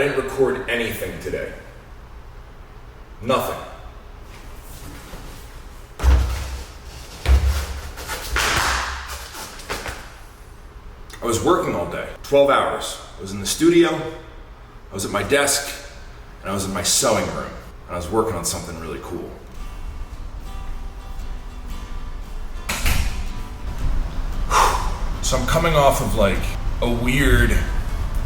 didn't record anything today. Nothing. I was working all day, 12 hours. I was in the studio, I was at my desk, and I was in my sewing room, and I was working on something really cool. So I'm coming off of like a weird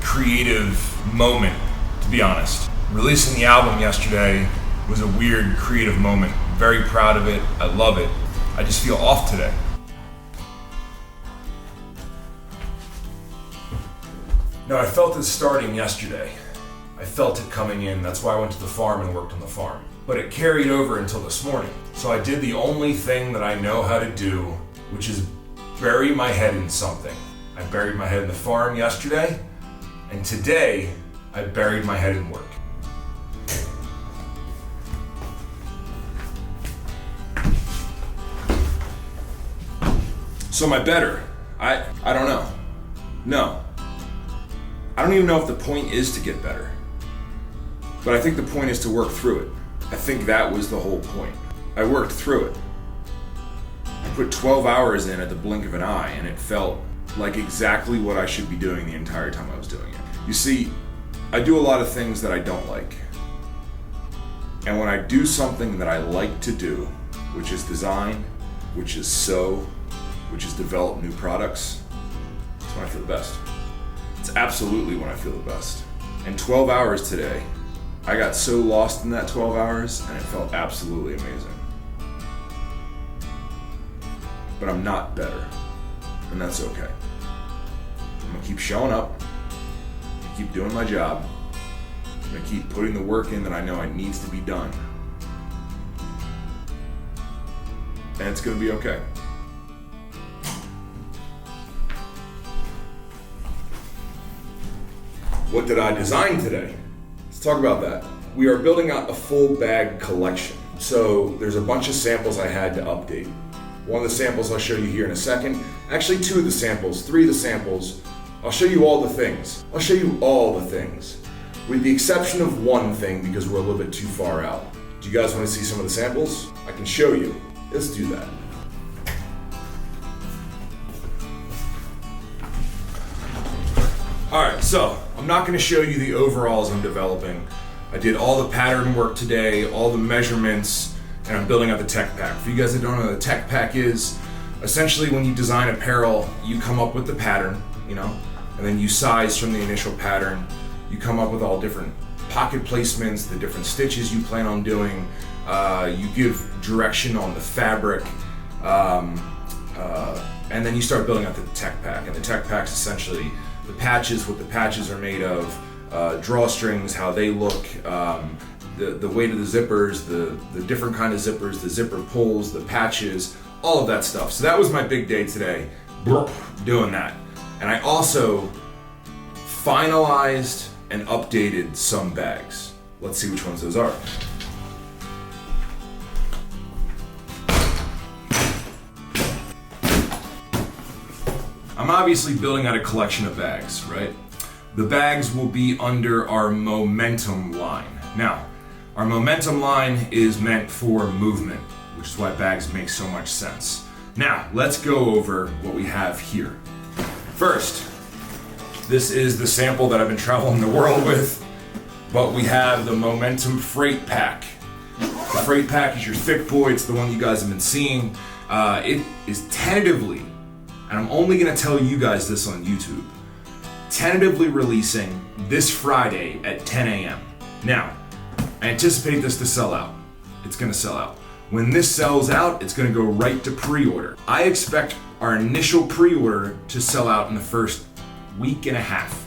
creative moment, to be honest. Releasing the album yesterday was a weird creative moment. Very proud of it, I love it. I just feel off today. No, I felt it starting yesterday. I felt it coming in, that's why I went to the farm and worked on the farm. But it carried over until this morning. So I did the only thing that I know how to do, which is bury my head in something. I buried my head in the farm yesterday, and today I buried my head in work. So am I better? I don't know. No. I don't even know if the point is to get better. But I think the point is to work through it. I think that was the whole point. I worked through it. I put 12 hours in at the blink of an eye, and it felt like exactly what I should be doing the entire time I was doing it. You see, I do a lot of things that I don't like. And when I do something that I like to do, which is design, which is sew, which is develop new products, that's when I feel the best. It's absolutely when I feel the best. And 12 hours today, I got so lost in that 12 hours, and it felt absolutely amazing. But I'm not better, and that's okay. I'm gonna keep showing up, keep doing my job, I'm gonna keep putting the work in that I know it needs to be done. And it's gonna be okay. What did I design today? Let's talk about that. We are building out a full bag collection. So there's a bunch of samples I had to update. One of the samples I'll show you here in a second. Actually, 2 of the samples, 3 of the samples. I'll show you all the things. I'll show you all the things. With the exception of one thing, because we're a little bit too far out. Do you guys want to see some of the samples? I can show you. Let's do that. All right, so I'm not going to show you the overalls I'm developing. I did all the pattern work today, all the measurements, and I'm building out the tech pack. For you guys that don't know what the tech pack is, essentially when you design apparel, you come up with the pattern, and then you size from the initial pattern. You come up with all different pocket placements, the different stitches you plan on doing. You give direction on the fabric, and then you start building out the tech pack. And the tech pack's essentially the patches, what the patches are made of, drawstrings, how they look, the weight of the zippers, the different kind of zippers, the zipper pulls, the patches, all of that stuff. So that was my big day today, doing that. And I also finalized and updated some bags. Let's see which ones those are. I'm obviously building out a collection of bags, right? The bags will be under our Momentum line. Now, our Momentum line is meant for movement, which is why bags make so much sense. Now, let's go over what we have here. First, this is the sample that I've been traveling the world with, but we have the Momentum Freight Pack. The Freight Pack is your thick boy, it's the one you guys have been seeing. It is tentatively, and I'm only gonna tell you guys this on YouTube, tentatively releasing this Friday at 10 a.m. Now, I anticipate this to sell out. It's gonna sell out. When this sells out, it's gonna go right to pre-order. I expect our initial pre-order to sell out in the first week and a half.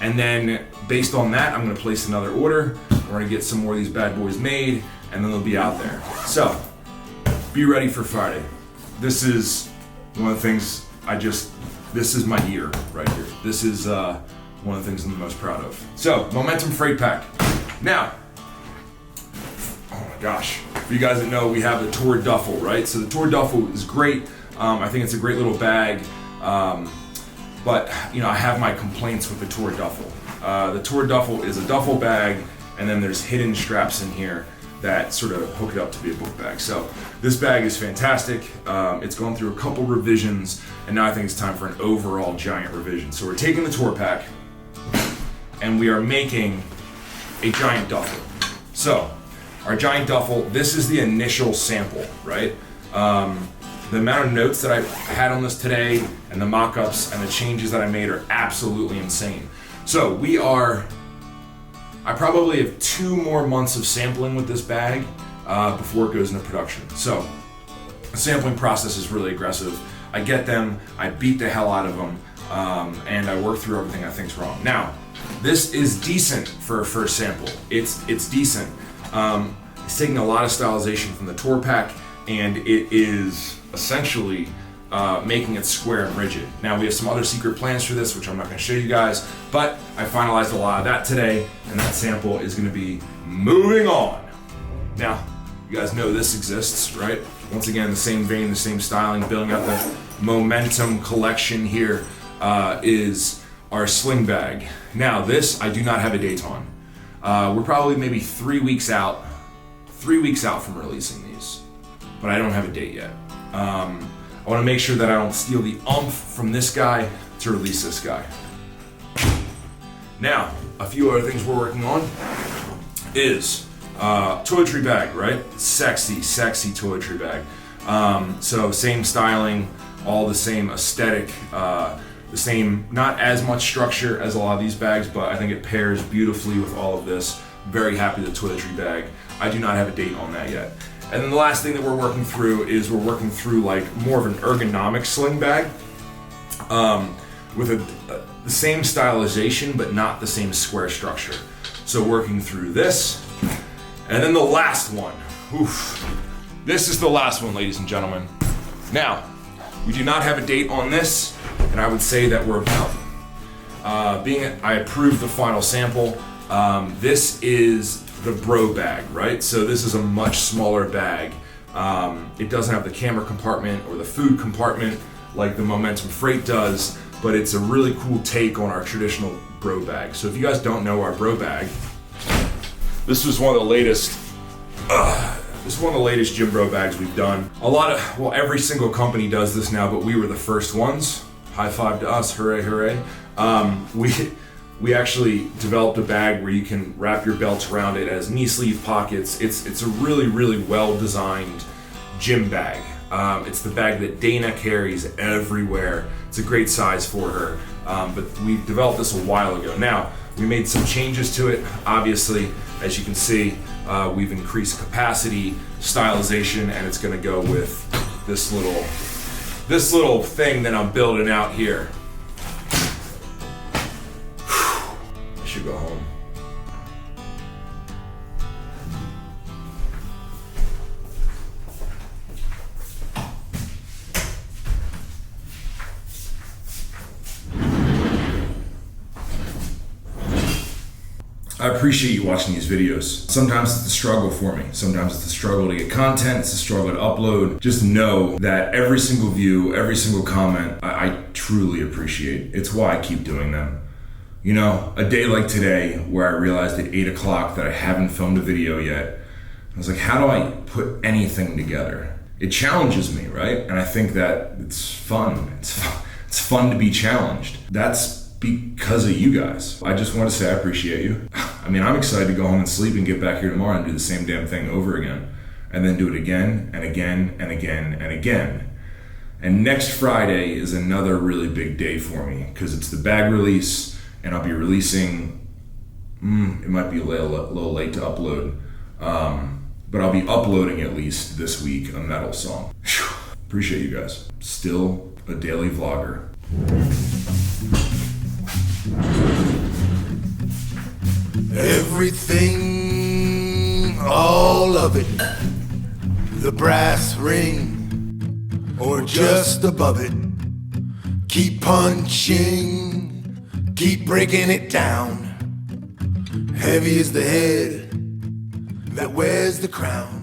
And then based on that, I'm gonna place another order. We're gonna get some more of these bad boys made, and then they'll be out there. So, be ready for Friday. This is one of the things this is my year right here. This is one of the things I'm the most proud of. So, Momentum Freight Pack. Now, oh my gosh, for you guys that know, we have the Tour Duffel, right? So the Tour Duffel is great. I think it's a great little bag. But I have my complaints with the Tour Duffel. The tour duffel is a duffel bag, and then there's hidden straps in here that sort of hook it up to be a book bag. So this bag is fantastic. It's gone through a couple revisions, and now I think it's time for an overall giant revision. So we're taking the tour pack, and we are making a giant duffel. So our giant duffel, this is the initial sample, right? The amount of notes that I had on this today and the mock-ups and the changes that I made are absolutely insane. So I probably have 2 more months of sampling with this bag before it goes into production. So the sampling process is really aggressive. I get them, I beat the hell out of them, and I work through everything I think's wrong. Now, this is decent for a first sample. It's decent. It's taking a lot of stylization from the tour pack, and it is essentially making it square and rigid. Now we have some other secret plans for this, which I'm not going to show you guys, but I finalized a lot of that today, and that sample is going to be moving on. Now, you guys know this exists, right? Once again, the same vein, the same styling, building out the Momentum collection here is our sling bag. Now this, I do not have a date on. We're probably maybe 3 weeks out from releasing these, but I don't have a date yet. I want to make sure that I don't steal the oomph from this guy to release this guy. Now, a few other things we're working on is toiletry bag, right? Sexy toiletry bag. So same styling, all the same aesthetic, the same, not as much structure as a lot of these bags, but I think it pairs beautifully with all of this. Very happy with the toiletry bag. I do not have a date on that yet. And then the last thing that we're working through is like more of an ergonomic sling bag with the same stylization but not the same square structure. So working through this. And then the last one. Oof. This is the last one, ladies and gentlemen. Now, we do not have a date on this, and I would say that we're about I approved the final sample. This is the bro bag, right? So this is a much smaller bag. It doesn't have the camera compartment or the food compartment like the Momentum Freight does, but it's a really cool take on our traditional bro bag. So if you guys don't know our bro bag, this was one of the latest gym bro bags we've done. Every single company does this now, but we were the first ones. High five to us, hooray, hooray. We actually developed a bag where you can wrap your belts around it as knee sleeve pockets. It's a really, really well designed gym bag. It's the bag that Dana carries everywhere. It's a great size for her, but we developed this a while ago. Now, we made some changes to it. Obviously, as you can see, we've increased capacity, stylization, and it's gonna go with this little thing that I'm building out here. I should go home. I appreciate you watching these videos. Sometimes it's a struggle for me. Sometimes it's a struggle to get content. It's a struggle to upload. Just know that every single view, every single comment, I truly appreciate. It's why I keep doing them. You know, a day like today where I realized at 8 o'clock that I haven't filmed a video yet, I was like, how do I put anything together? It challenges me, right? And I think that it's fun. It's fun to be challenged. That's because of you guys. I just want to say I appreciate you. I mean, I'm excited to go home and sleep and get back here tomorrow and do the same damn thing over again. And then do it again and again and again and again. And next Friday is another really big day for me because it's the bag release and I'll be releasing, it might be a little late to upload, but I'll be uploading at least this week a metal song. Whew. Appreciate you guys. Still a daily vlogger. Everything, all of it, the brass ring, or just above it, keep punching, keep breaking it down. Heavy is the head that wears the crown.